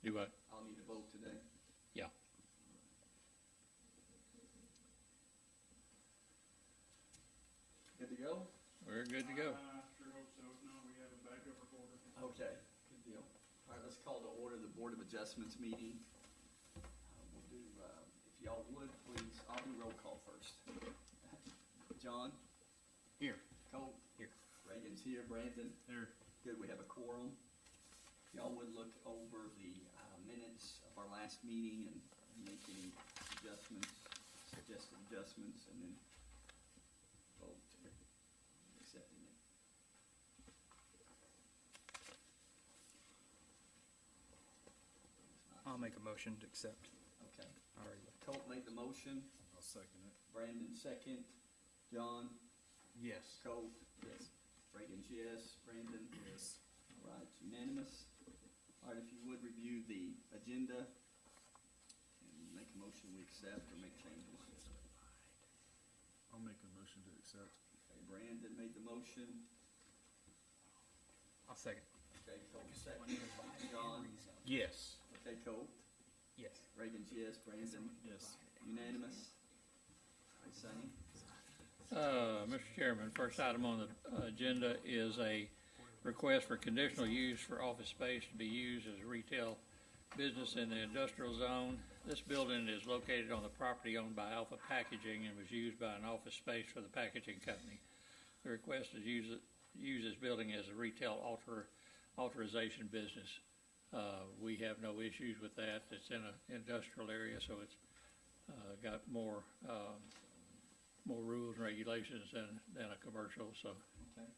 Do what? I'll need to vote today. Yeah. Good to go? We're good to go. Sure hope so. If not, we have a backup recorder. Okay, good deal. All right, let's call to order the Board of Adjustments meeting. We'll do, if y'all would, please, I'll do roll call first. John? Here. Colt? Here. Reagan's here. Brandon? Here. Good, we have a quorum. Y'all would look over the minutes of our last meeting and make any adjustments, suggested adjustments, and then vote accepting it. I'll make a motion to accept. Okay. All right. Colt made the motion. I'll second it. Brandon second. John? Yes. Colt? Yes. Reagan's yes. Brandon? Yes. All right, it's unanimous. All right, if you would review the agenda and make a motion we accept or make changes. I'll make a motion to accept. Okay, Brandon made the motion. I'll second. Okay, Colt second. John? Yes. Okay, Colt? Yes. Reagan's yes. Brandon? Yes. Unanimous. All right, Sonny? Mr. Chairman, first item on the agenda is a request for conditional use for office space to be used as a retail business in the industrial zone. This building is located on the property owned by Alpha Packaging and was used by an office space for the packaging company. The request is use this building as a retail authorization business. We have no issues with that. It's in an industrial area, so it's got more rules and regulations than a commercial, so Okay.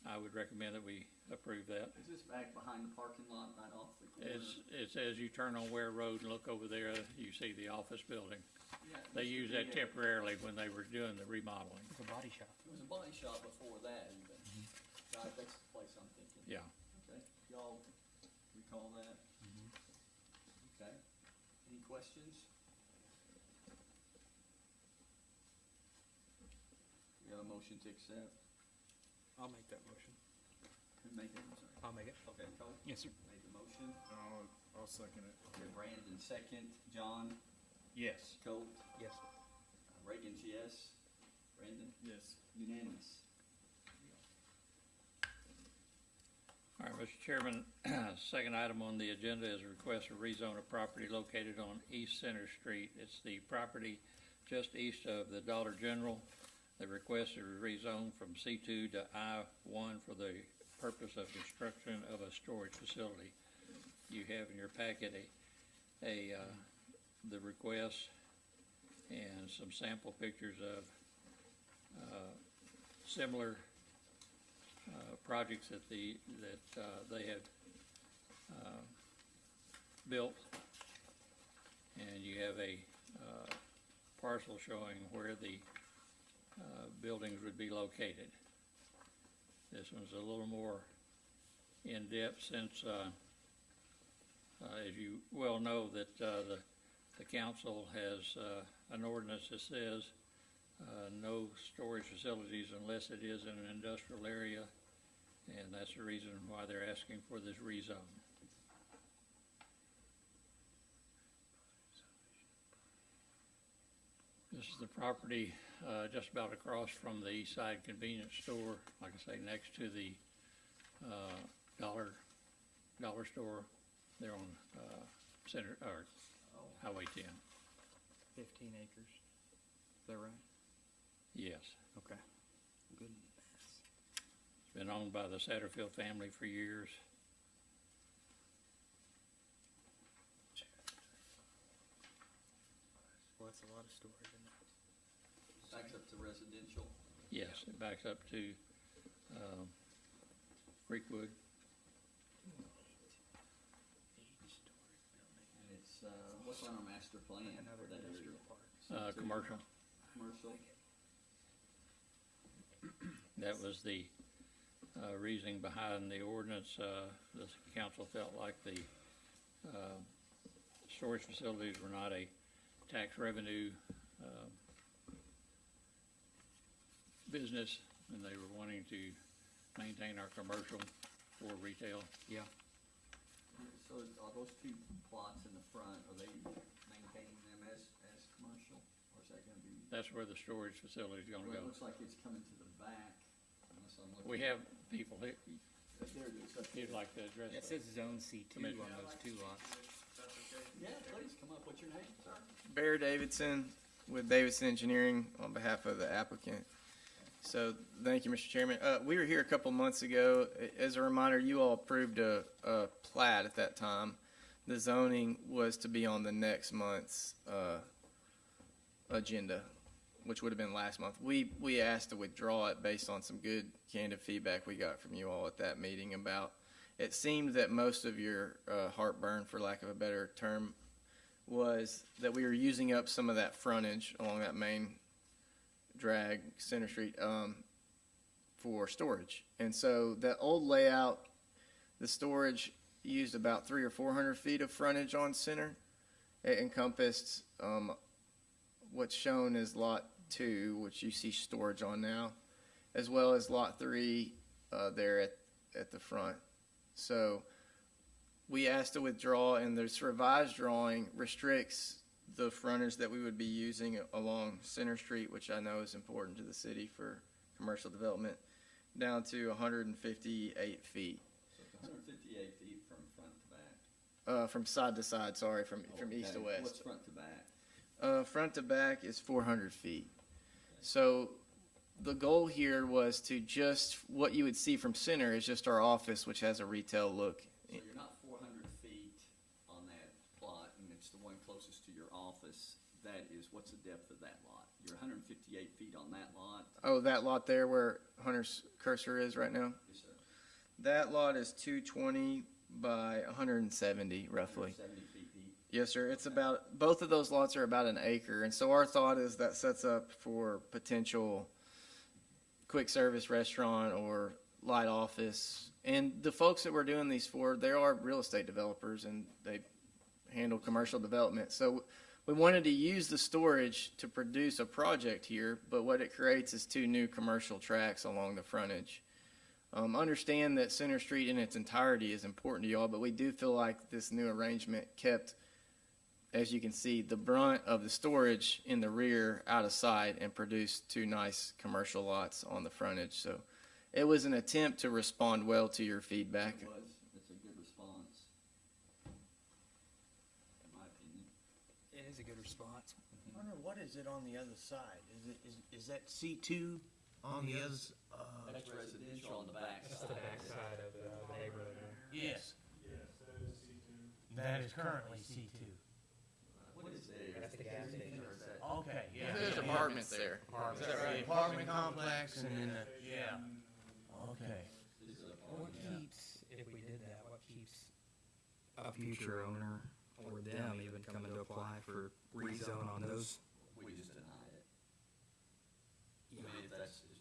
I would recommend that we approve that. Is this back behind the parking lot, right off the corner? It's as you turn on Ware Road and look over there, you see the office building. Yeah, it They used used to that be temporarily when they were doing the remodeling. It's a body shop. It was a body shop before that even. Right, that's the place I'm thinking. Yeah. Okay, y'all recall that? Okay, any questions? We have a motion to accept. I'll make that motion. Who made it? I'm sorry. I'll make it. Okay, Cole Yes, sir. made the motion. I'll second it. Okay, Brandon second. John? Yes. Colt? Yes. Reagan's yes. Brandon? Yes. Unanimous. All right, Mr. Chairman, second item on the agenda is a request to rezone a property located on East Center Street. It's the property just east of the Dollar General. The request is rezoned from C2 to I1 for the purpose of construction of a storage facility. You have in your packet the request and some sample pictures of similar projects that they have built, and you have a parcel showing where the buildings would be located. This one's a little more in-depth since, as you well know, that the council has an ordinance that says no storage facilities unless it is in an industrial area, and that's the reason why they're asking for this rezone. This is the property just about across from the East Side Convenience Store, like I say, next to the dollar store. They're on Highway 10. 15 acres. Is that right? Yes. Okay. Good. It's been owned by the Satterfield family for years. Well, that's a lot of storage, isn't it? Backs up to residential. Yes, it backs up to Greenwood. And it's, what's on our master plan Another for that industrial area? park. Commercial. Commercial. That was the reasoning behind the ordinance. The council felt like the storage facilities were not a tax revenue business, and they were wanting to maintain our commercial for retail. Yeah. So are those two plots in the front, are they maintaining them as commercial, or is that gonna be? That's where the storage facility is gonna Well, it go. looks like it's coming to the back, unless I'm looking. We have people who, There it is, up you'd there. like to address It that. says zone C2 Commissioner. on those two lots. Yeah, please, come up, what's your name, sir? Bear Davidson with Davidson Engineering on behalf of the applicant. So, thank you, Mr. Chairman. We were here a couple months ago. As a reminder, you all approved a plat at that time. The zoning was to be on the next month's agenda, which would have been last month. We asked to withdraw it based on some good candid feedback we got from you all at that meeting about, it seemed that most of your heartburn, for lack of a better term, was that we were using up some of that frontage along that main drag, Center Street, for storage. And so the old layout, the storage used about 300 or 400 feet of frontage on Center. It encompassed what's shown as Lot 2, which you see storage on now, as well as Lot 3 there at the front. So we asked to withdraw, and this revised drawing restricts the frontage that we would be using along Center Street, which I know is important to the city for commercial development, down to 158 feet. So 158 feet from front to back. From side to side, sorry, from east to Okay, west. what's front to back? Front to back is 400 feet. So the goal here was to just, what you would see from Center is just our office, which has a retail look. So you're not 400 feet on that plot, and it's the one closest to your office. That is, what's the depth of that lot? You're 158 feet on that lot? Oh, that lot there where Hunter's cursor is right now? Yes, sir. That lot is 220 by 170 roughly. 170 feet deep. Yes, sir. It's about, both of those lots are about an acre. And so our thought is that sets up for potential quick service restaurant or light office. And the folks that we're doing these for, they are real estate developers and they handle commercial development. So we wanted to use the storage to produce a project here, but what it creates is two new commercial tracks along the frontage. Understand that Center Street in its entirety is important to y'all, but we do feel like this new arrangement kept, as you can see, the brunt of the storage in the rear out of sight and produced two nice commercial lots on the frontage. So it was an attempt to respond well to your feedback. It was. It's a good response, in my opinion. It is a good response. I wonder, what is it on the other side? Is that C2 on the other? That's residential on the back That's side. the back side of the neighborhood. Yes. Yes, that is C2. That is currently C2. What is there? That's the gas station. Or is that- Okay, yeah. There's apartments there. Is that right? Apartment complex and then, yeah. Okay. This is a What keeps, if we did that, what keeps a future owner or them even coming to apply for rezone on those? We just denied it. I mean, if that's what.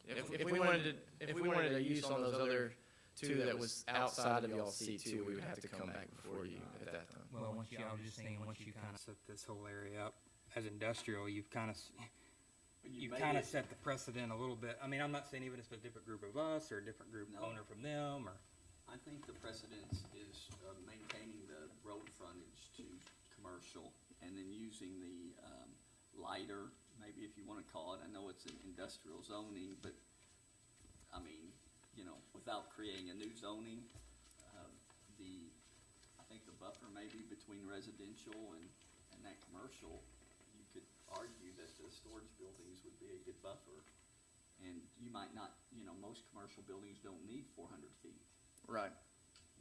If we wanted a use on those other two that was outside of y'all C2, we would have to come back before you at that time. Well, once you, I was just saying, once you kind of set this whole area up as industrial, you've kind of, you made kind of it- set the precedent a little bit. I mean, I'm not saying even if it's a different group of us or a different group No. owner from them or. I think the precedence is maintaining the road frontage to commercial and then using the lighter, maybe if you want to call it, I know it's an industrial zoning, but I mean, you know, without creating a new zoning, I think the buffer maybe between residential and that commercial, you could argue that the storage buildings would be a good buffer. And you might not, you know, most commercial buildings don't need 400 feet. Right.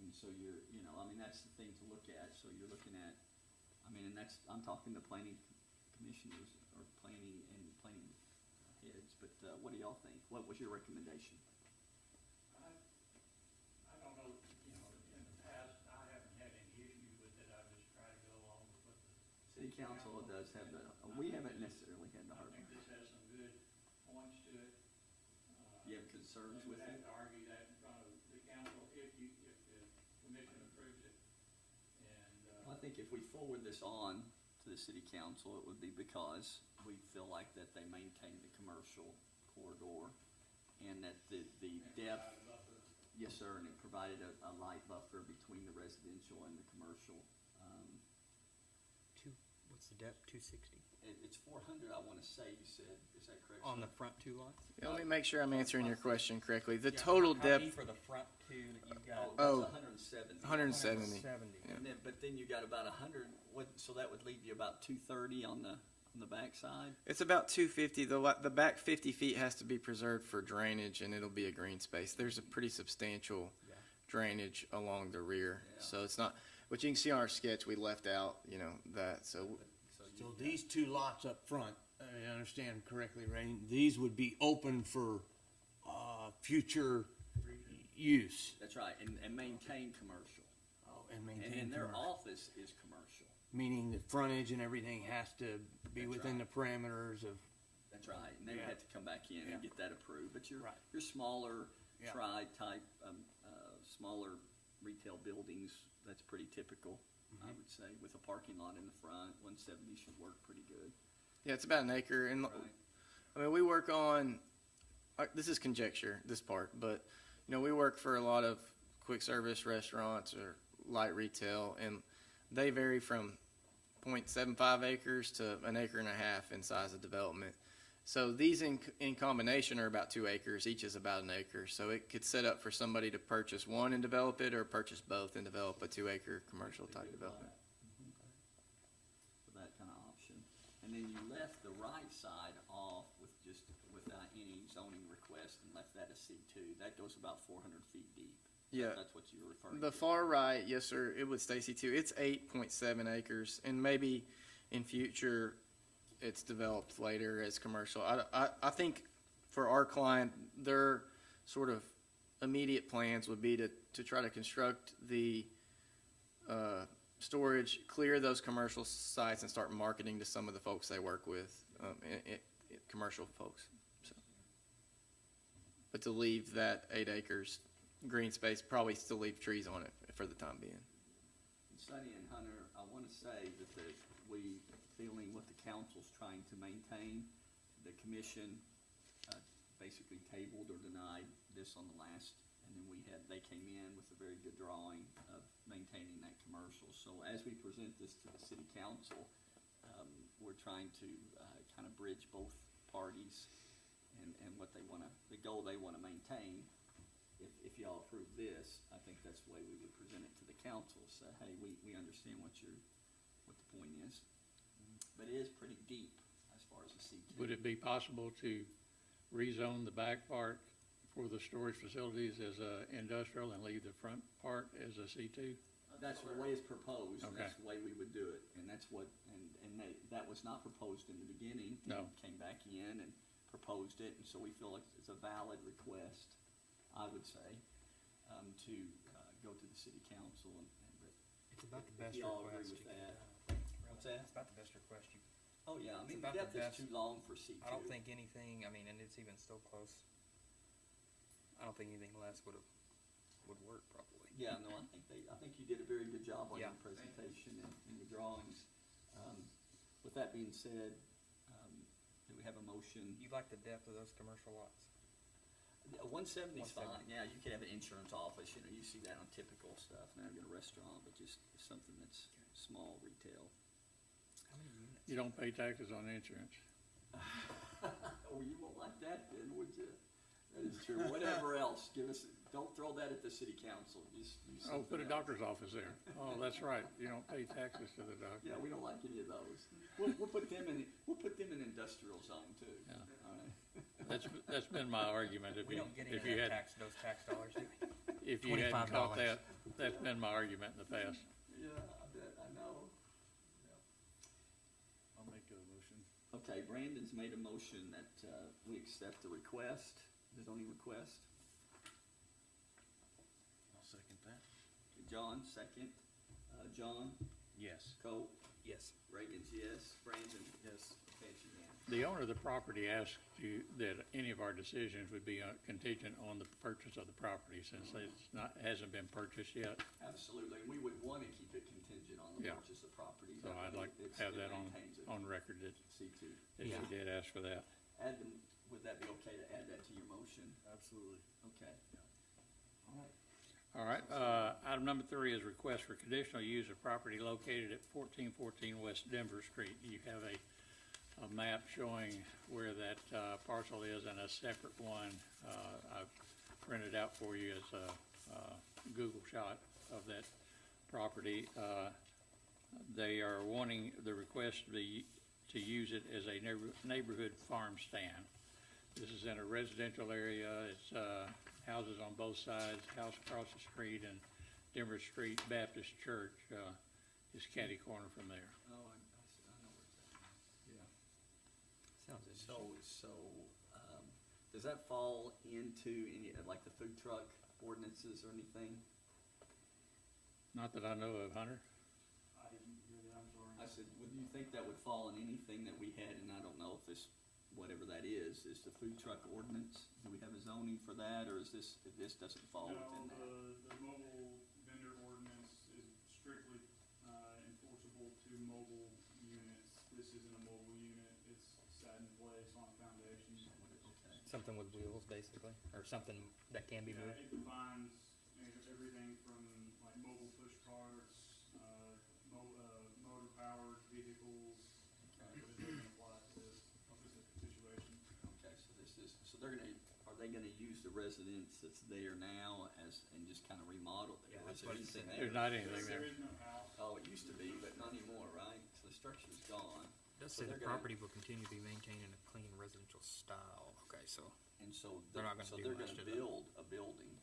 And so you're, you know, I mean, that's the thing to look at, so you're looking at, I mean, and that's, I'm talking to planning commissioners, or planning heads, but, what do y'all think? What was your recommendation? I don't know, you know, in the past, I haven't had any issues with it, I just try to go along with what the. City council does have the, we haven't necessarily had the I hard think one. this has some good points to it. You have concerns And with we'd have it? to argue that in front of the council if the commission approves it. And, Well, I think if we forward this on to the city council, it would be because we feel like that they maintain the commercial corridor and that the depth, Yes, sir, and it provided a light buffer between the residential and the commercial. What's the depth, 260? It's 400, I want to say, you said, is that correct? On sir? the front two lots? Yeah, let me make sure I'm answering your question correctly. The Yeah, total how depth, deep are the front two that you've got? Oh. That's 170. 170. 170. Yeah. And then, but then you got about 100, so that would leave you about 230 on the backside? It's about 250. The back 50 feet has to be preserved for drainage, and it'll be a green space. There's a pretty substantial Yeah. drainage along the rear, Yeah. so it's not. What you can see on our sketch, we left out, that. So So these two lots up front, I understand correctly, Ray, these would be open for, future use. That's right, and maintain commercial. Oh, and And maintain then their commercial. office is commercial. Meaning the frontage and everything has to be That's within right. the parameters of, That's right, and they would Yeah. have to come back in Yeah. and get that approved, but your, Right. your smaller Yeah. tri-type, smaller retail buildings, that's pretty typical, I would say, with a parking lot in the front, 170 should work pretty good. yeah, it's about an acre, and Right. I mean we work on. This is conjecture, this part, but we work for a lot of quick service restaurants or light retail, and they vary from 0.75 acres to an acre and a half in size of development. So these in combination are about 2 acres. Each is about an acre. So it could set up for somebody to purchase one and develop it, or purchase both and develop a 2-acre commercial type development. For that kind of option. And then you left the right side off without any zoning request and left that a C2. That goes about 400 feet deep. Yeah. That's what you were referring to. The far right, yes, sir, it would stay C2. It's 8.7 acres, and maybe in future it's developed later as commercial. I think for our client, their sort of immediate plans would be to try to construct the storage, clear those commercial sites, and start marketing to some of the folks they work with, commercial folks. So. But to leave that 8 acres green space, probably still leave trees on it for the time being. Sonny and Hunter, I want to say that we, feeling what the council's trying to maintain, the commission basically tabled or denied this on the last, and then they came in with a very good drawing of maintaining that commercial. So as we present this to the city council, we're trying to kind of bridge both parties and what they want to, the goal they want to maintain. If y'all approve this, I think that's the way we would present it to the council, say, hey, we understand what the point is. But it is pretty deep as far as the C2. Would it be possible to rezone the back part for the storage facilities as a industrial and leave the front part as a C2? That's the way it's proposed, and Okay. that's the way we would do it, and that's what, that was not proposed in the beginning. No. Came back in and proposed it, and so we feel like it's a valid request, I would say, to go to the city council but It's about the if best y'all agree request with you that. could, What's that? It's about the best request you. Oh, yeah, I It's mean, about depth the is best. too long for C2. I don't think anything, and it's even still close. I don't think anything less would work probably. Yeah, no, I think you did a very good job on Yeah. your presentation and your drawings. With that being said, do we have a motion? You like the depth of those commercial lots? 170 is 170. fine, yeah, you could have an insurance office, you see that on typical stuff, not even a restaurant, but just something that's small retail. How many units? You don't pay taxes on insurance. Oh, you won't like that then, would you? That is true, whatever else, don't throw that at the city council, just use Oh, something put a else. doctor's office there. Oh, that's right. You don't pay taxes to the doctor. Yeah, we don't like any of those. We'll put them in industrial zone too. Yeah. All right. That's been my argument. We don't get any If of you that had, those tax dollars, do we? if you hadn't caught $25. that, that's been my argument in the past. Yeah, I bet, I know. I'll make a motion. Okay, Brandon's made a motion that we accept the request, the zoning request. I'll second that. John, second. John, Yes. Colt, Yes. Reagan's yes, Brandon, Yes. okay, it's unanimous. The owner of the property asked you that any of our decisions would be contingent on the purchase of the property, since hasn't been purchased yet. Absolutely, and we would want to keep it contingent on the Yeah. purchase of property. So That I'd way like to it's- have it that maintains it. on record that C2. she Yeah. did ask for that. Would that be okay to add that to your motion? Absolutely. Okay. All right, All right, item number 3 is request for conditional use of property located at 1414 West Denver Street. You have a map showing where that parcel is and a separate one I've printed out for you as a Google shot of that property. They are wanting the request to use it as a neighborhood farm stand. This is in a residential area. It's houses on both sides, house across the street, and Denver Street Baptist Church is catty corner from there. Oh, I know where it's at. Yeah. Sounds interesting. So, does that fall into any, like the food truck ordinances or anything? Not that I know of, Hunter. I didn't hear that, I'm sorry. I said, would you think that would fall in anything that we had, and I don't know if this, whatever that is the food truck ordinance? Do we have a zoning for that, or is this doesn't fall within that? No, the mobile vendor ordinance is strictly enforceable to mobile units. This isn't a mobile unit, it's sat in place on a foundation. Okay. Something with wheels, basically, or something that can be Yeah, moved. it defines everything from like mobile push carts, motor powered vehicles, but it doesn't apply to this specific situation. Okay, so are they gonna use the residence that's there now and just kind of remodel it? Yeah, Or is that's there what it anything said. there? There's not anything There there. is no house. Oh, it used to be, but not anymore, right? So the structure's gone. It does So say the they're gonna- property will continue to be maintained in a clean residential style. Okay, so And so They're not gonna so do they're much gonna to them. build a building.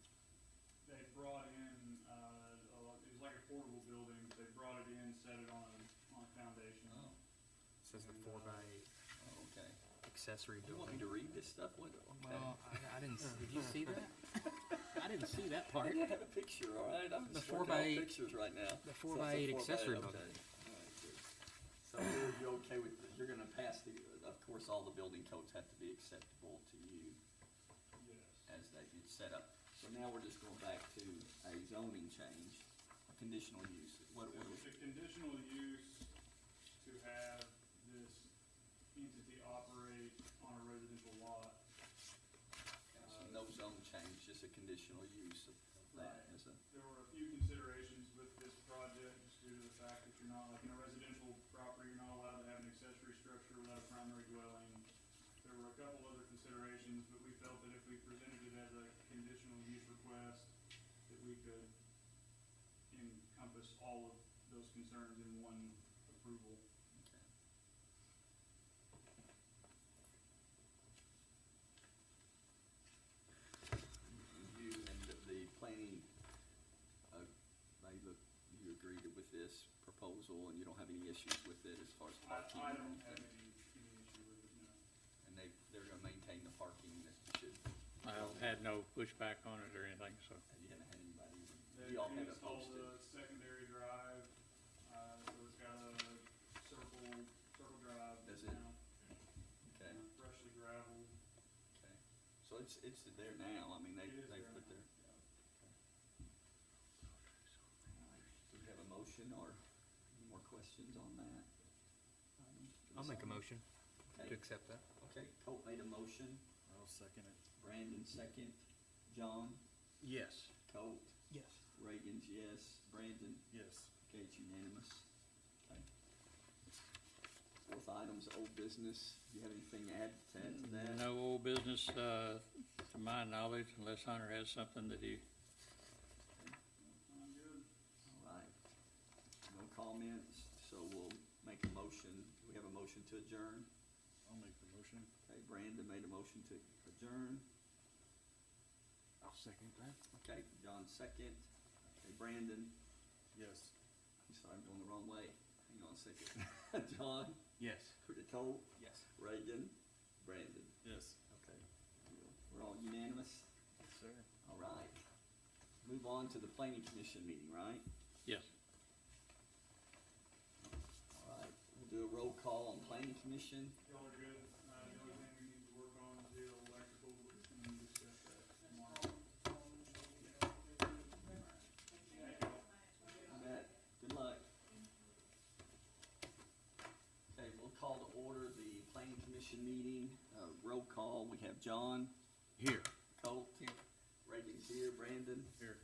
They brought in, it was like a portable building, but they brought it in, set it on a foundation. Oh, it says the 4x8 oh, okay. accessory You want me building. to read this stuff? What, okay. Well, I didn't, did you see that? I didn't see that part. I didn't have a picture, all right? I'm The just working on 4x8 pictures right now. the So it's a 4x8 accessory 4x8, building. okay. All right, good. So you're okay with, you're gonna pass of course, all the building codes have to be acceptable to you Yes. as they get set up. So now we're just going back to a zoning change, a conditional use. What The conditional use to have this entity operate on a residential lot. so no zone change, just a conditional use of that as a, There were a few considerations with this project, just due to the fact that you're not, like in a residential property, you're not allowed to have an accessory structure without a primary dwelling. There were a couple other considerations, but we felt that if we presented it as a conditional use request, that we could encompass all of those concerns in one approval. okay. You and the planning, you agreed with this proposal and you don't have any issues with it as far as parking? I or don't have anything? any issue with it, no. And they're gonna maintain the parking that you should, I had no pushback on it or anything, so. and you haven't had anybody, They you all have it installed posted? a secondary drive, so it's got a circle drive Does it? now, Okay, freshly gravelled. okay. So it's there now, I mean, they It is there put now, their. yeah. Do we have a motion or any more questions on that? I'll make a motion Okay. to accept that. Okay, Colt made a motion, I'll second it. Brandon second, John, Yes. Colt, Yes. Reagan's yes, Brandon, Yes. okay, it's unanimous. Okay. Fourth item's old business, do you have anything to add to that? No old business, to my knowledge, unless Hunter has something that he, I'm good. All right, no comments, so we'll make a motion, do we have a motion to adjourn? I'll make the motion. Okay, Brandon made a motion to adjourn. I'll second that. Okay, John second. Okay, Brandon, Yes. I'm sorry, I'm going the wrong way. Hang on a second. John, Yes. Colt, Yes. Reagan, Brandon. Yes. Okay, we're all unanimous? Yes, sir. All right. Move on to the planning commission meeting, right? yes. All right, we'll do a roll call on planning commission. Y'all are good. The only thing we need to work on is the electrical, we can discuss that tomorrow. You bet. Good luck. Okay, we'll call to order the planning commission meeting. Roll call, we have John, Here. Colt, Reagan's here, Brandon, Here.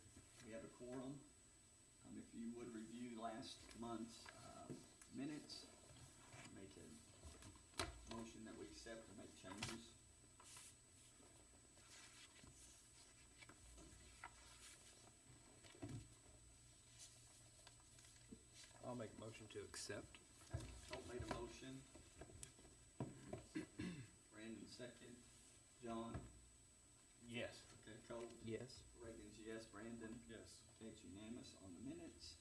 We have a quorum. If you would review last month's minutes, make a motion that we accept or make changes. I'll make a motion to accept. Okay, Colt made a motion. Brandon second. John? Yes. Okay, Colt? Yes. Reagan's yes. Brandon? Yes. Okay, it's unanimous on the minutes.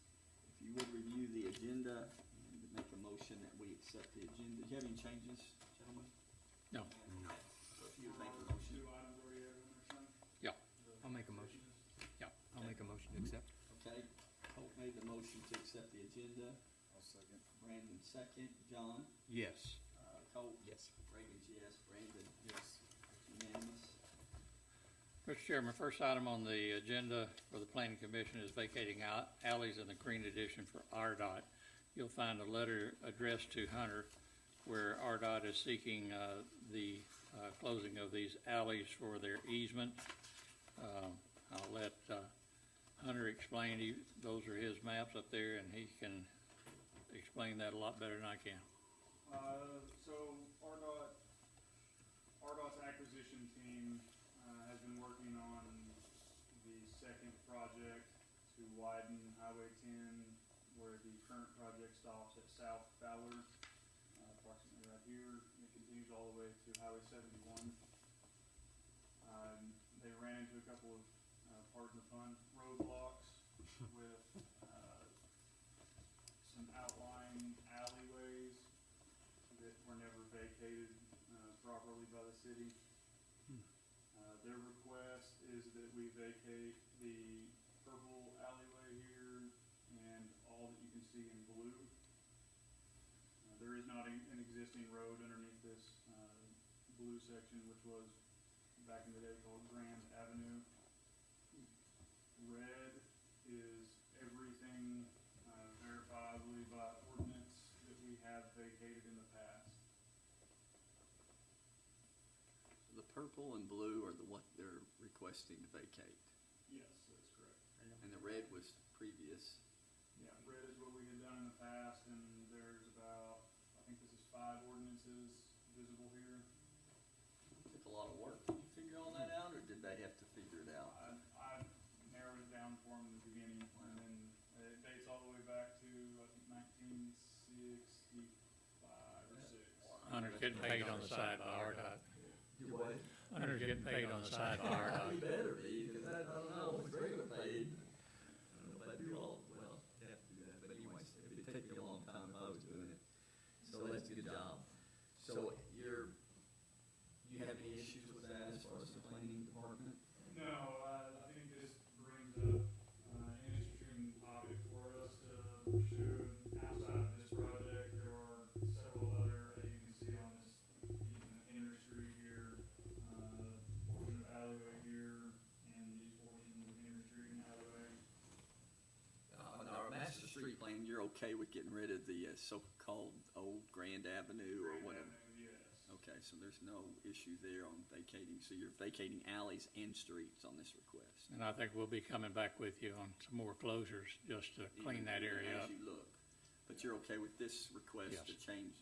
If you would review the agenda and make a motion that we accept the agenda. Do you have any changes, gentlemen? No. No. So if you would make a motion. Two items already have in there, son? Yeah. I'll make a motion. Yeah. I'll make a motion to accept. Okay, Colt made the motion to accept the agenda. I'll second. Brandon second. John? Yes. Colt? Yes. Reagan's yes. Brandon? Yes. Unanimous. Mr. Chairman, first item on the agenda for the planning commission is vacating alleys in the Green Edition for RDOT. You'll find a letter addressed to Hunter where RDOT is seeking the closing of these alleys for their easement. I'll let Hunter explain. Those are his maps up there, and he can explain that a lot better than I can. So RDOT's acquisition team has been working on the second project to widen Highway 10 where the current project stops at South Fowler, approximately right here. It continues all the way to Highway 71. They ran into a couple of, pardon the pun, roadblocks with some outlying alleyways that were never vacated properly by the city. Their request is that we vacate the purple alleyway here and all that you can see in blue. There is not an existing road underneath this blue section, which was back in the day called Grand Avenue. Red is everything verifiably by ordinance that we have vacated in the past. The purple and blue are what they're requesting to vacate. Yes, that's correct. And the red was previous. Yeah, red is what we had done in the past, and there's about, I think this is 5 ordinances visible here. Took a lot of work. Did you figure all that out, or did they have to figure it out? I narrowed it down for them in the beginning, and then it dates all the way back to, I think, 1965 or 6. Hunter's getting paid on the side by RDOT. You what? Hunter's getting paid on the side by RDOT. You better be, because I don't know, it's regular paid. I don't know if I do all, well, you have to do that, but anyways, it'd take me a long time if I was doing it. So that's a good job. So you have any issues with that as far as the planning department? No, I think this brings up an interesting topic for us to pursue. Outside of this project, there are several other, as you can see on this, Henry Street here, portion of alleyway here, and these portions of Henry Street and alleyway. On our master street plan, you're okay with getting rid of the so-called old Grand Avenue or Grand whatever? Avenue, yes. Okay, so there's no issue there on vacating, so you're vacating alleys and streets on this request? And I think we'll be coming back with you on some more closures just to clean that area up. As you look, but you're okay with this request Yes. to change,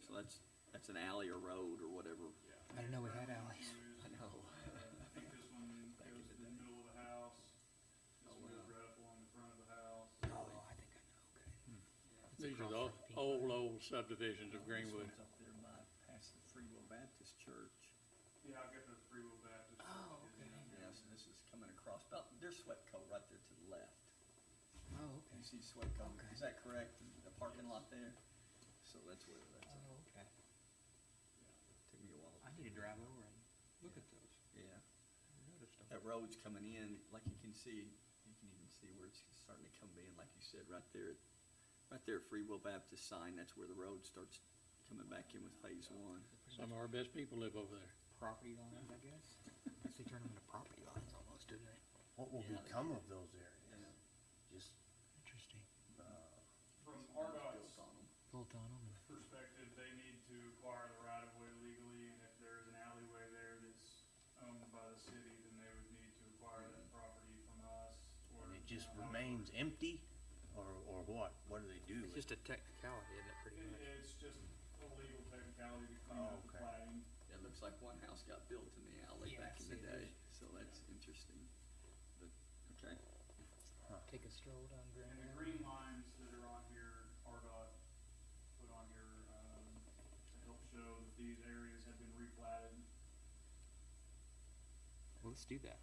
so that's an alley or road or whatever? Yeah. I didn't know we had alleys. I know. I think this one goes to the middle of the house. This Oh, one goes wow. right up along the front of the house. Oh, I think I know, okay. These are the old subdivisions of Greenwood. This one's up there by, past the Free Will Baptist Church. Yeah, I've got the Free Will Baptist. Oh, okay. Yes, and this is coming across, there's Sweatco right there to the left. Oh, okay. You see Sweatco, Okay. is that correct, the parking lot there? So that's where that's at. Oh, okay. Took me a while. I need to drive over and look at those. Yeah. I noticed them. That road's coming in, like you can see, you can even see where it's starting to come in, like you said, right there at Free Will Baptist sign, that's where the road starts coming back in with phase 1. Some of our best people live over there. Property lines, I guess. I guess they turn them into property lines almost, didn't they? What will Yeah. become of those areas? Just, Interesting. From Built RDOT's on 'em. Built on them. perspective, they need to acquire the right of way legally, and if there is an alleyway there that's owned by the city, then they would need to acquire that property from us or remains empty, or what? What do they do It's with just a technicality, isn't it, pretty much? It's just a legal technicality to clean up the Okay. plating. It looks like one house got built in the alley Yeah, back in the see, day, so that's interesting. But, okay, Take a stroll down And the Greenwood. green lines that are on here, RDOT put on here, to help show that these areas have been replatted. Well, let's do that.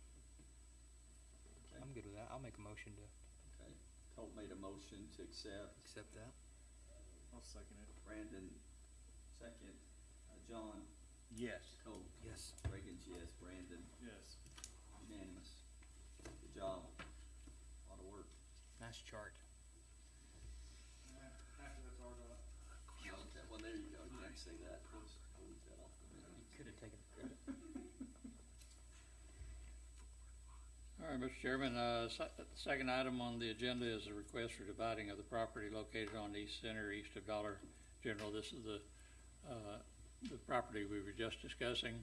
okay, I'm good with that. I'll make a motion to okay. Colt made a motion to accept. accept that. I'll second it. Brandon, second. John, Yes. Colt, Yes. Reagan's yes, Brandon, Yes. unanimous. Good job. Lot of work. Nice chart. After that's RDOT. Okay, well, there you go. You can say that. We'll leave that off the minute. Could have taken the credit. All right, Mr. Chairman, second item on the agenda is a request for dividing of the property located on East Center, east of Dollar General. This is the property we were just discussing.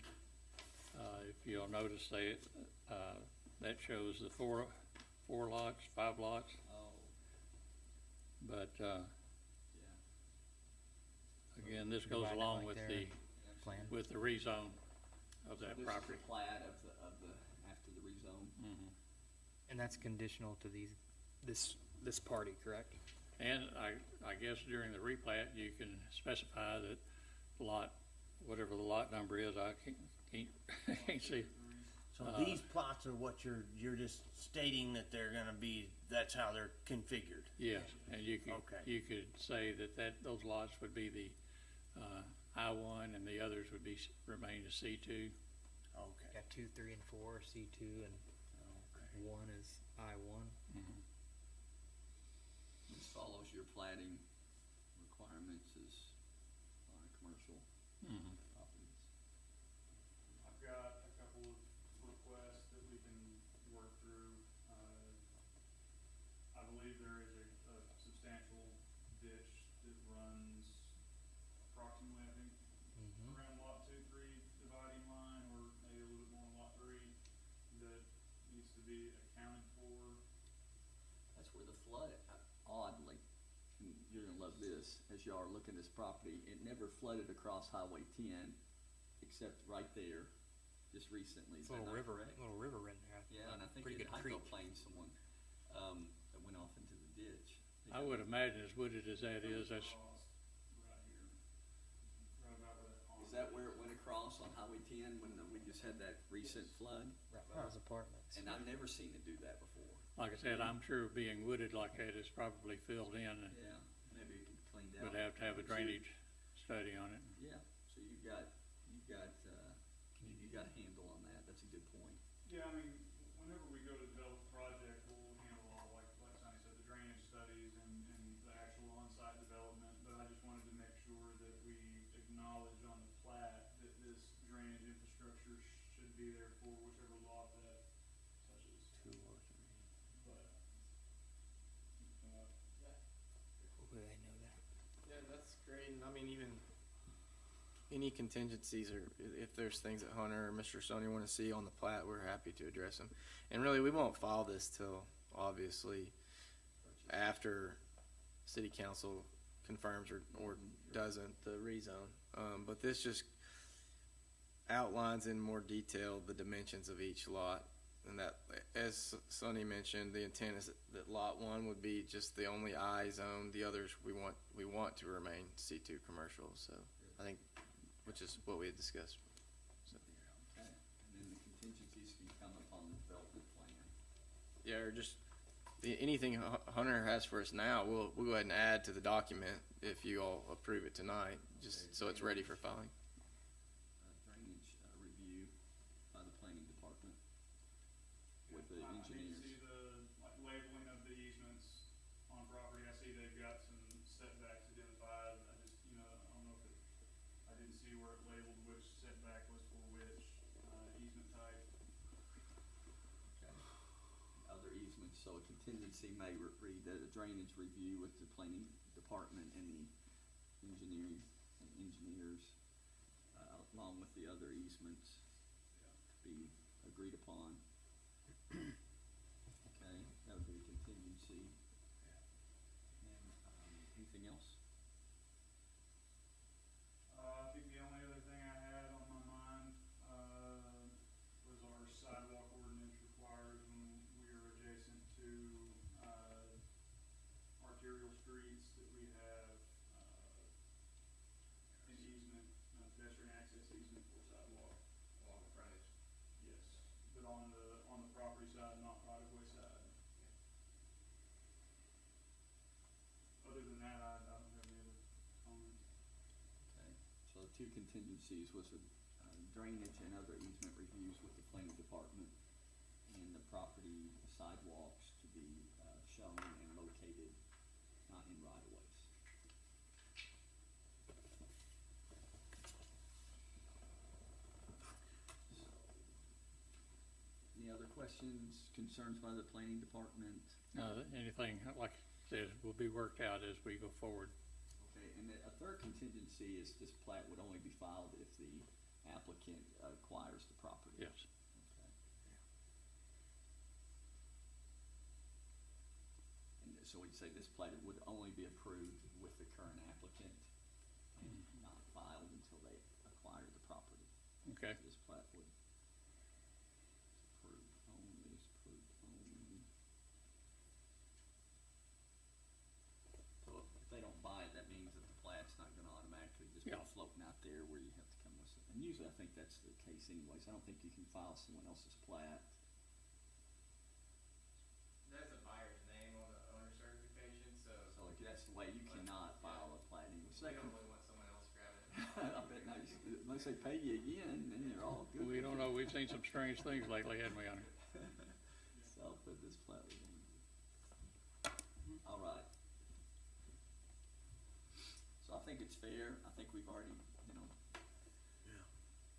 If you'll notice, that shows the four lots, 5 lots, Oh, but, yeah. again, this goes Divide it along like with there. the, Plan. with the rezone of So that this is property. the plat of the, after the rezone. Mhm. And that's conditional to this party, correct? And I guess during the replat, you can specify that lot, whatever the lot number is, I can't see. So these plots are what you're just stating that they're gonna be, that's how they're configured? Yes, and you Okay. could say that those lots would be the, I-1 and the others would be, remain as C2. Okay. Got 2, 3, and 4, C2, and Okay. 1 is I1. This follows your plating requirements as commercial Mhm. properties. I've got a couple of requests that we can work through. I believe there is a substantial ditch that runs approximately, I think, Mm-hmm. around lot 2-3 dividing line, or maybe a little bit more on lot 3, that needs to be accounted for. That's where the flood, oddly, and you're gonna love this, as y'all are looking at this property, it never flooded across Highway 10, except right there, just recently. Is It's a that little not river, correct? little river in there. Yeah, and I think Pretty it good creek. hydroplaned someone, that went off into the ditch. I would imagine as wooded as that is, that's, Across right here, right about where that pond Is that where it went across on Highway 10 when we just had that recent flood? Right by those apartments. And I've never seen it do that before. like I said, I'm sure being wooded like that is probably filled in and Yeah, maybe it can be cleaned out. would have to have a drainage study on it. Yeah, so you got a handle on that. That's a good point. Yeah, I mean, whenever we go to develop a project, we'll handle all, like Sonny said, the drainage studies and the actual on-site development, but I just wanted to make sure that we acknowledge on the plat that this drainage infrastructure should be there for whichever lot that touches, 2 or 3. but, Would they know that? Yeah, that's great, and I mean, even any contingencies, or if there's things that Hunter or Mr. Stoney wanna see on the plat, we're happy to address them. And really, we won't file this till, obviously, after city council confirms or doesn't the rezone. But this just outlines in more detail the dimensions of each lot. And that, as Sonny mentioned, the intent is that lot 1 would be just the only I zone. The others, we want to remain C2 commercial, so I think, which is what we had discussed. So, Okay, and then the contingencies can come upon the development plan. yeah, or just anything Hunter has for us now, we'll go ahead and add to the document if you all approve it tonight, just so it's ready for filing. Drainage review by the planning department with the I need to engineers. see the, like, labeling of the easements on property. I see they've got some setbacks identified. I just, I don't know if I didn't see where it labeled which setback was for which, easement type. Okay. Other easements, so a contingency may read that a drainage review with the planning department and the engineers, along with the other easements, be agreed upon. Okay, that would be a contingency. contingency. And, anything else? I think the only other thing I had on my mind, was our sidewalk ordinance requires when we are adjacent to, arterial streets that we have, an easement, pedestrian access easement for sidewalk. Along the frontage. Yes, but on the property side, not right-of-way side. Other than that, I don't have any other comments. Okay, so the two contingencies was drainage and other easement reviews with the planning department, and the property sidewalks to be shown and located not in right-of-ways. So, any other questions, concerns by the planning department? Anything, like I said, will be worked out as we go forward. Okay, and a third contingency is this plat would only be filed if the applicant acquires the property. Yes. Okay. And so we'd say this plat would only be approved with the current applicant and not filed until they acquire the property. Okay. This plat would approved only. So if they don't buy it, that means that the plat's not gonna automatically just be Yeah. floating out there where you have to come with it. And usually I think that's the case anyways. I don't think you can file someone else's plat. That's a buyer's name on the owner certification, so So like, that's the way you cannot file a plat anyway. So we that don't can, really want someone else grabbing it. I bet now, unless they pay you again, then you're all good. We with don't it. know, we've seen some strange things lately, haven't we, Honor? So I'll put this plat with them. All right. So I think it's fair. I think we've already,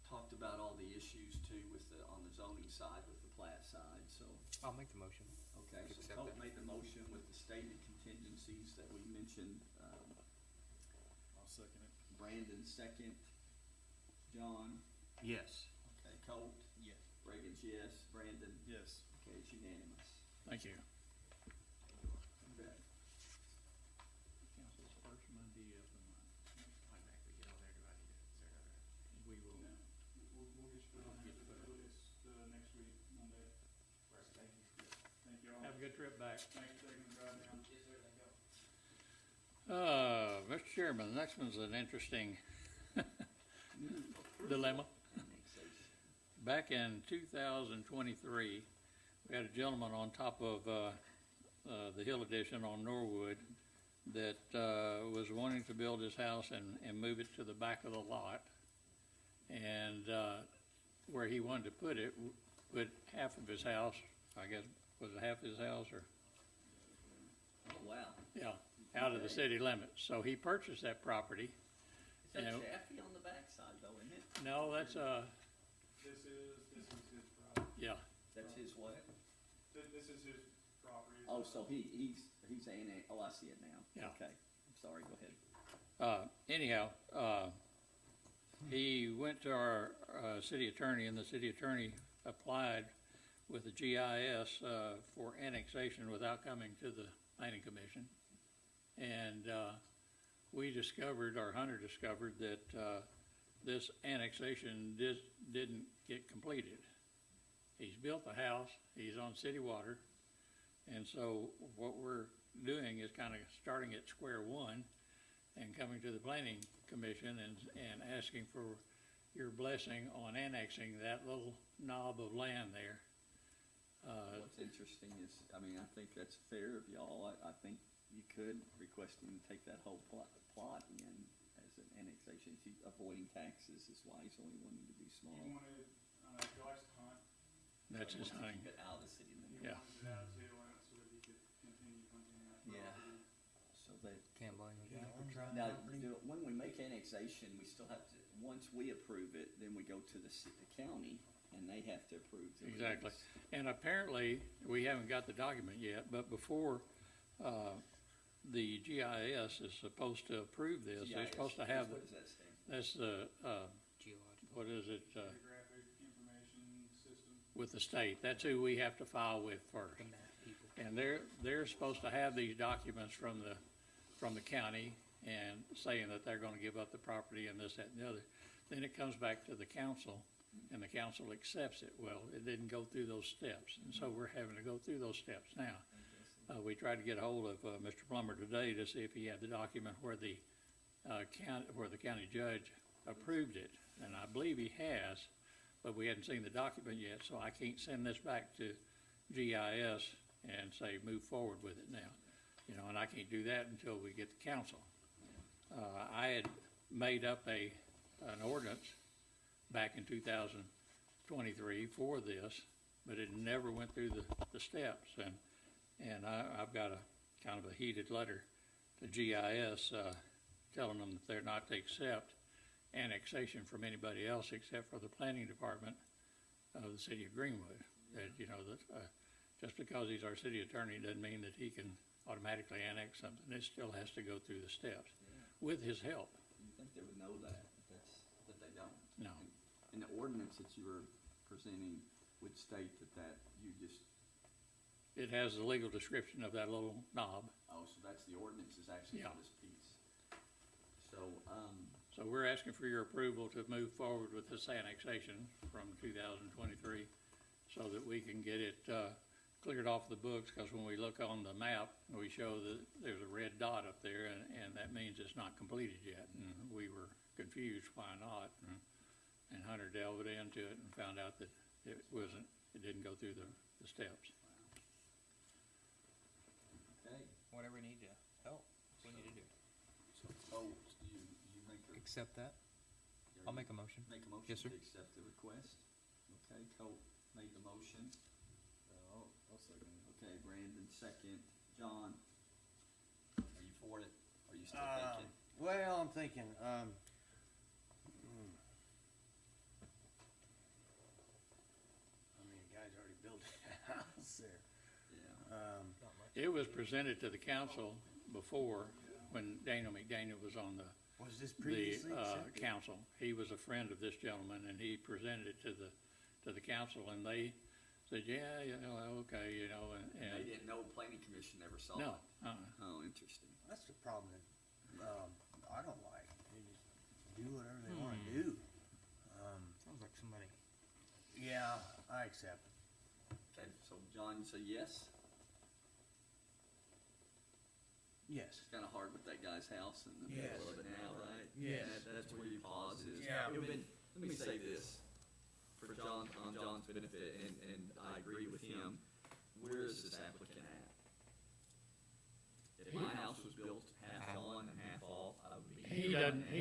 talked about all the issues too with on the zoning side, with the plat side, so. I'll make the motion. Okay, so Accept Colt that. made the motion with the stated contingencies that we mentioned. I'll second it. Brandon second. John? Yes. Okay, Colt? Yes. Reagan's yes. Brandon? Yes. Okay, it's unanimous. Thank you. Okay. Council's first Monday of the month. Automatically get on there, do I need to start over? We will. No, we'll get you put on there, it's next week, Monday. Right, thank you. Thank you all. Have a good trip back. Thanks for taking the drive down. Yes, sir, thank you. Mr. Chairman, the next one's an interesting dilemma. Annexation. Back in 2023, we had a gentleman on top of the Hill Edition on Norwood that was wanting to build his house and move it to the back of the lot. And where he wanted to put it, put half of his house, I guess, was it half his house or? Oh, wow. Yeah, out of the city limits. So he purchased that property. Is that Yeah. Chaffee on the backside though, isn't it? No, that's, This is his property. yeah, That's his what? This is his property. Oh, so he's oh, I see it now. Yeah. Okay, I'm sorry, go ahead. anyhow, he went to our city attorney, and the city attorney applied with the GIS for annexation without coming to the planning commission. And we discovered, or Hunter discovered, that this annexation didn't get completed. He's built the house, he's on city water, and so what we're doing is kind of starting at square one and coming to the planning commission and asking for your blessing on annexing that little knob of land there. What's interesting is, I mean, I think that's fair of y'all. I think you could request him to take that whole plot in as an annexation. He's avoiding taxes is why he's only wanting to do He small. wanted, he likes to hunt. That's his He wants to hunting. keep it out of the city He limits. Yeah. wanted it out of city limits so that he could continue hunting that Yeah. property. So they, Can't blame the guy for trying. now, when we make annexation, we still have to, once we approve it, then we go to the county and they have to approve the Exactly. release. And apparently, we haven't got the document yet, but before the GIS is supposed to approve this, they're GIS, supposed to have, what does that stand? that's the, Geological. what is it, Geographic information system. with the state. That's who we have to file with first. The map people. And they're supposed to have these documents from the county and saying that they're gonna give up the property and this, that, and the other. Then it comes back to the council, and the council accepts it. Well, it didn't go through those steps, and so we're having to go through those steps now. We tried to get a hold of, Mr. Plummer today to see if he had the document where the county judge approved it, and I believe he has, but we hadn't seen the document yet, so I can't send this back to GIS and say, move forward with it now. You know, and I can't do that until we get the council. I had made up an ordinance back in 2023 for this, but it never went through the steps, and I've got a kind of a heated letter to GIS, telling them that they're not to accept annexation from anybody else except for the planning department of the city of Greenwood. That, you know, that, just because he's our city attorney doesn't mean that he can automatically annex something. It still has to go through the steps with his help. You think they would know that, that they don't? No. And the ordinance that you were presenting would state that you just, It has the legal description of that little knob. oh, so that's the ordinance is actually Yeah. for this piece. So, So we're asking for your approval to move forward with this annexation from 2023 so that we can get it cleared off the books, because when we look on the map, we show that there's a red dot up there, and that means it's not completed yet. And we were confused why not, and Hunter delved into it and found out that it didn't go through the steps. okay, Whatever we need to help, we need to do. so you make a, Accept that. I'll make a motion. make a motion Yes, sir. to accept the request? Okay, Colt made the motion. I'll second it. Okay, Brandon second. John, are you for it? Are you still thinking? Well, I'm thinking, I mean, the guy's already built a house there. Yeah. It was presented to the council before, when Daniel McDaniel was on the Was this previously accepted? council. He was a friend of this gentleman, and he presented it to the council, and they said, yeah, you know, okay, you know, They and, didn't know planning commission ever saw no, it? Oh, interesting. That's the problem that, I don't like. They just do whatever they wanna do. Sounds like somebody. Yeah, I accept it. Okay, so John, you say yes? Yes. It's kinda hard with that guy's house in the Yes. middle of it now, right? Yes. That's where your pause is. Yeah. It would've been, let me say this, for John, on John's benefit, and I agree with him, where is this applicant at? If my house was built half on and half off, I would be. he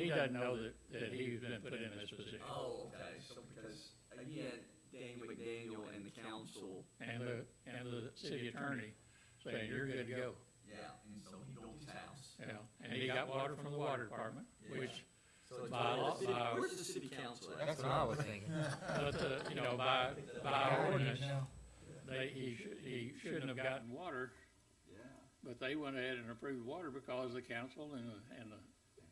doesn't know that he's been put in this position. Oh, okay, so because, again, Daniel McDaniel and the council, And the city attorney saying, you're good to go, yeah, and so he built his house. you know, and he got water from the water department, Yeah. which, So it's by law, where's the city council at? That's what I was thinking. but, you know, by our ordinance, he shouldn't have gotten water, Yeah, but they went ahead and approved water because the council and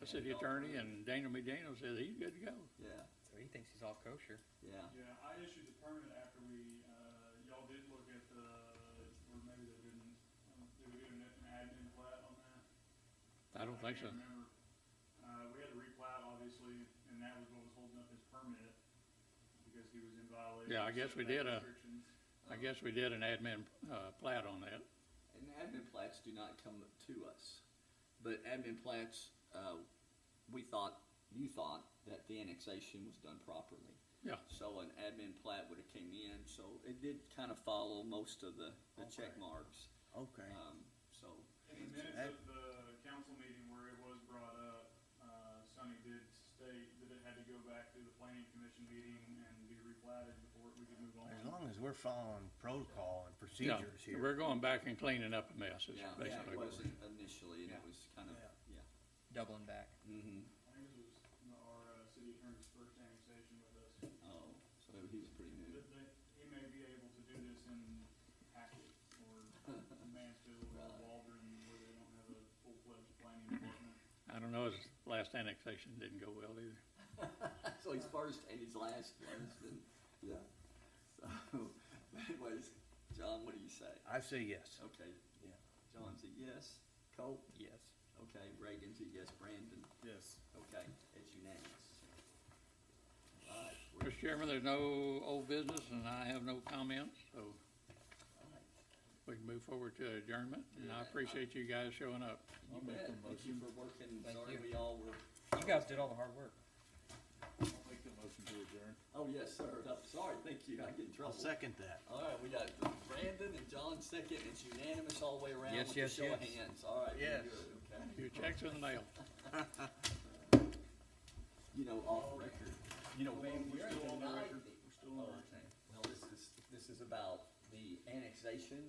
the city attorney and Daniel McDaniel said he's good to go. yeah, So he thinks he's all kosher. yeah. Yeah, I issued the permit after y'all did look at or maybe they didn't, did we do an admin plat on that? I don't think so. can't remember. We had to replat, obviously, and that was what was holding up his permit, because he was in violation. Yeah, I of guess we setback did restrictions. I guess we did an admin, plat on that. And admin plats do not come to us, but admin plats, you thought that the annexation was done properly. Yeah. So an admin plat would've came in, so it did kind of follow most of the check Okay. marks. Okay. So, In the minutes of the council meeting where it was brought up, Sonny did state that it had to go back to the planning commission meeting and be replatted before we could move on. As long as we're following protocol and Yeah, procedures here. we're going back and cleaning up a mess, is yeah, basically it what wasn't initially, and it was kind of, Yeah. yeah. Doubling back. Mm-hmm. I think this was our city attorney's first annexation with us. Oh, so he was pretty new. He may be able to do this in Hackett or Mansfield or Right. Waldron, where they don't have a full-fledged planning department. I don't know, his last annexation didn't go well either. So he's first and he's last, then, yeah. So, anyways, John, what do you say? I say yes. Okay, Yeah. John's a yes. Colt? Yes. Okay, Reagan's a yes. Brandon? Yes. Okay, it's unanimous. All right, we're, Mr. Chairman, there's no old business and I have no comments, so all right. we can move forward to adjournment. And I appreciate you guys showing up. You bet. Thank you for working. Thank Sorry you. we all were. You guys did all the hard work. I'll make the motion to adjourn. Oh, yes, sir. No, sorry, thank you. I get in I'll trouble. second that. All right, we got Brandon and John second. It's unanimous all the way around Yes, with yes, a show of yes. hands. All right, Yes. very good, okay. Your check's in the mail. You know, off record, you know, man, We're you're still on the denied record. me. We're still on the Oh, record. okay. Well, this is about the annexation